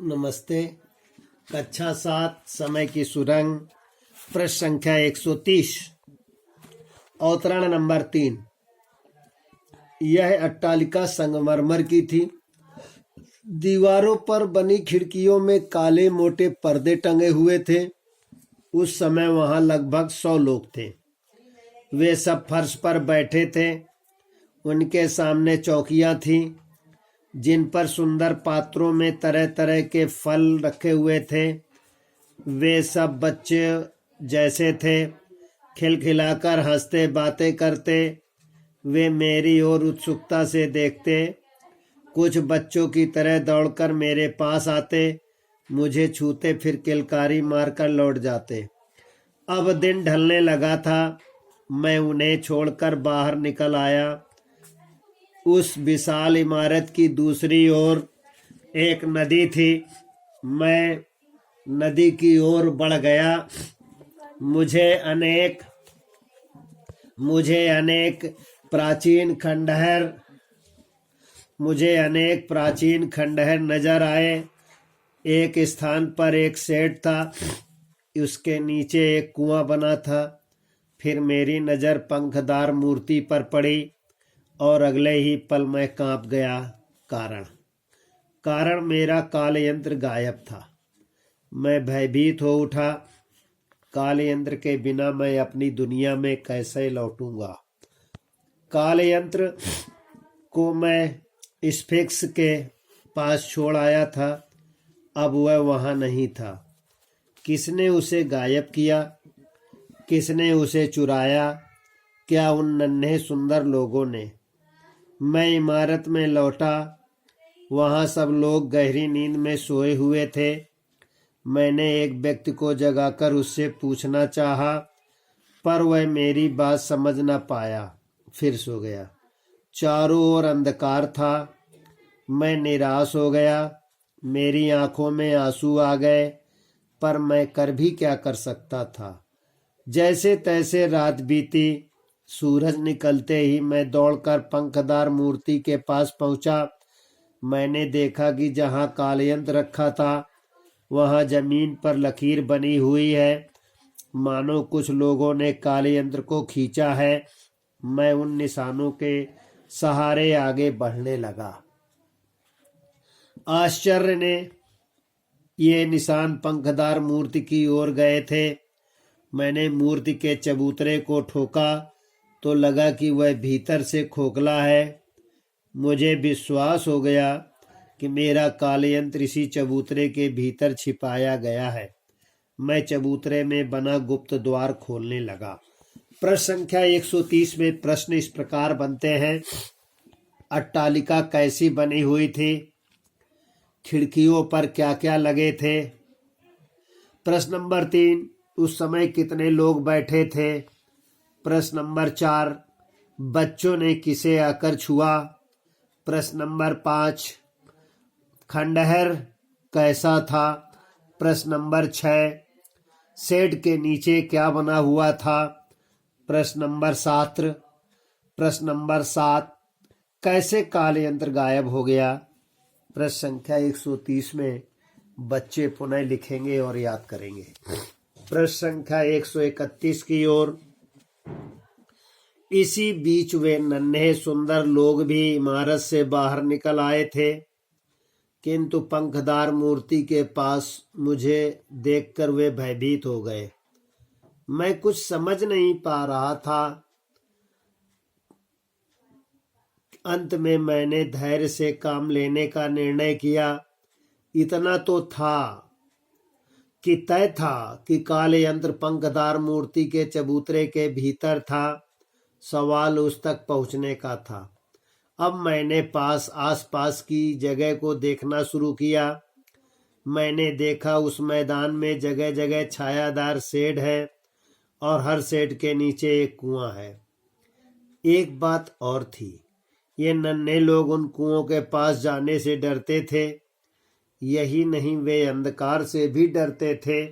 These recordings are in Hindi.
नमस्ते। कक्षा 7 समय की सुरंग, प्रश्न संख्या 130, अवतरण नंबर 3। यह अट्टालिका संगमरमर की थी। दीवारों पर बनी खिड़कियों में काले मोटे पर्दे टंगे हुए थे। उस समय वहां लगभग 100 लोग थे। वे सब फर्श पर बैठे थे। उनके सामने चौकियां थीं, जिन पर सुंदर पात्रों में तरह तरह के फल रखे हुए थे। वे सब बच्चे जैसे थे, खिलखिलाकर हंसते बातें करते। वे मेरी ओर उत्सुकता से देखते। कुछ बच्चों की तरह दौड़कर मेरे पास आते, मुझे छूते, फिर किलकारी मारकर लौट जाते। अब दिन ढलने लगा था। मैं उन्हें छोड़कर बाहर निकल आया। उस विशाल इमारत की दूसरी ओर एक नदी थी। मैं नदी की ओर बढ़ गया। मुझे अनेक प्राचीन खंडहर नजर आए। एक स्थान पर एक शेड था, उसके नीचे एक कुआं बना था। फिर मेरी नज़र पंखदार मूर्ति पर पड़ी और अगले ही पल मैं कांप गया। कारण मेरा काल यंत्र गायब था। मैं भयभीत हो उठा। काल यंत्र के बिना मैं अपनी दुनिया में कैसे लौटूंगा। काल यंत्र को मैं स्फिंक्स के पास छोड़ आया था। अब वह वहां नहीं था। किसने उसे गायब किया? किसने उसे चुराया? क्या उन नन्हे सुंदर लोगों ने? मैं इमारत में लौटा। वहां सब लोग गहरी नींद में सोए हुए थे। मैंने एक व्यक्ति को जगाकर उससे पूछना चाहा, पर वह मेरी बात समझ न पाया, फिर सो गया। चारों ओर अंधकार था। मैं निराश हो गया। मेरी आंखों में आंसू आ गए, पर मैं कर भी क्या कर सकता था। जैसे तैसे रात बीती। सूरज निकलते ही मैं दौड़कर पंखदार मूर्ति के पास पहुंचा। मैंने देखा कि जहां कालयंत्र रखा था, वहां जमीन पर लकीर बनी हुई है, मानो कुछ लोगों ने कालयंत्र को खींचा है। मैं उन निशानों के सहारे आगे बढ़ने लगा। आश्चर्य ने ये निशान पंखदार मूर्ति की ओर गए थे। मैंने मूर्ति के चबूतरे को ठोका तो लगा कि वह भीतर से खोखला है। मुझे विश्वास हो गया कि मेरा कालयंत्र इसी चबूतरे के भीतर छिपाया गया है। मैं चबूतरे में बना गुप्त द्वार खोलने लगा। प्रश्न संख्या 130 में प्रश्न इस प्रकार बनते हैं। अट्टालिका कैसी बनी हुई थी? खिड़कियों पर क्या क्या लगे थे? प्रश्न नंबर 3, उस समय कितने लोग बैठे थे? प्रश्न नंबर 4, बच्चों ने किसे आकर छुआ? प्रश्न नंबर 5, खंडहर कैसा था? प्रश्न नंबर 6, शेड के नीचे क्या बना हुआ था? प्रश्न नंबर 7, कैसे काल यंत्र गायब हो गया? प्रश्न संख्या 130 में बच्चे पुनः लिखेंगे और याद करेंगे। प्रश्न संख्या 131 की ओर। इसी बीच वे नन्हे सुंदर लोग भी इमारत से बाहर निकल आए थे, किंतु पंखदार मूर्ति के पास मुझे देखकर वे भयभीत हो गए। मैं कुछ समझ नहीं पा रहा था। अंत में मैंने धैर्य से काम लेने का निर्णय किया। इतना तो तय था कि काल यंत्र पंखदार मूर्ति के चबूतरे के भीतर था। सवाल उस तक पहुंचने का था। अब मैंने आसपास की जगह को देखना शुरू किया। मैंने देखा उस मैदान में जगह जगह छायादार शेड है और हर शेड के नीचे एक कुआं है। एक बात और थी, ये नन्हे लोग उन कुओं के पास जाने से डरते थे। यही नहीं, वे अंधकार से भी डरते थे।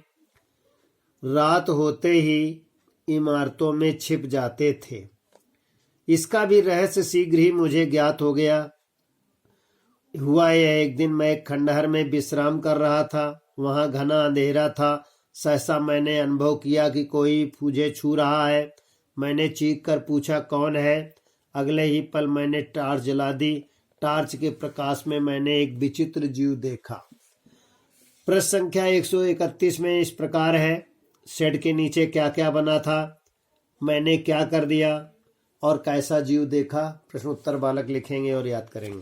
रात होते ही इमारतों में छिप जाते थे। इसका भी रहस्य शीघ्र ही मुझे ज्ञात हो गया। हुआ यह, एक दिन मैं एक खंडहर में विश्राम कर रहा था। वहां घना अंधेरा था। सहसा मैंने अनुभव किया कि कोई मुझे छू रहा है। मैंने चीख कर पूछा, कौन है? अगले ही पल मैंने टार्च जला दी। टार्च के प्रकाश में मैंने एक विचित्र जीव देखा। प्रश्न संख्या 131 में इस प्रकार है, शेड के नीचे क्या क्या बना था, मैंने क्या कर दिया और कैसा जीव देखा? प्रश्न उत्तर बालक लिखेंगे और याद करेंगे।